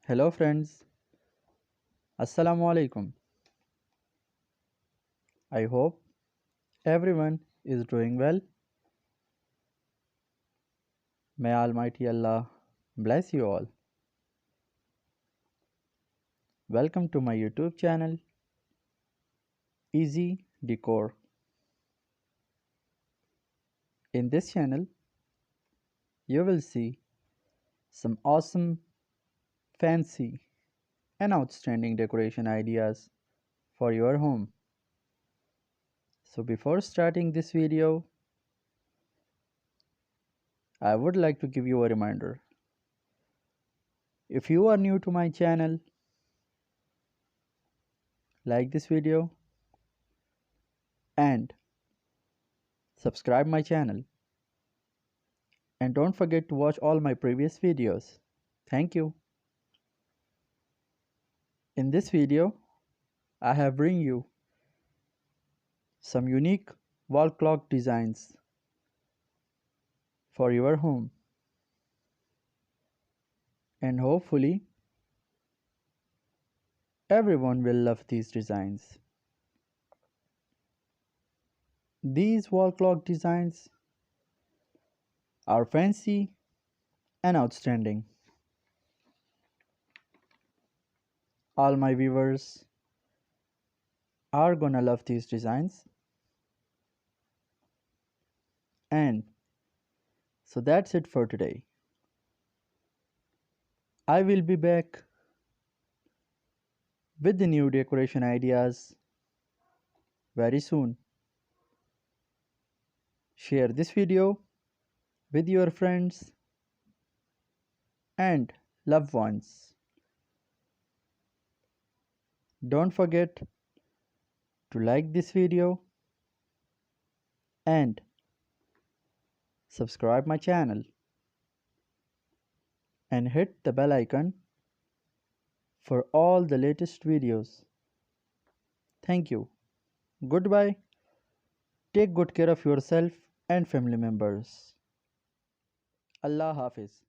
Hello friends, Assalamu alaikum. I hope everyone is doing well. May Almighty Allah bless you all. Welcome to my YouTube channel, Easy Decor. In this channel, you will see some awesome, fancy, and outstanding decoration ideas for your home. So before starting this video, I would like to give you a reminder. If you are new to my channel, like this video and subscribe my channel. And don't forget to watch all my previous videos. Thank you. In this video, I have bring you some unique wall clock designs for your home. And hopefully, everyone will love these designs. These wall clock designs are fancy and outstanding. All my viewers are gonna love these designs. And so that's it for today. I will be back with the new decoration ideas very soon. Share this video with your friends and loved ones. Don't forget to like this video and subscribe my channel and hit the bell icon for all the latest videos. Thank you. Goodbye. Take good care of yourself and family members. Allah Hafiz.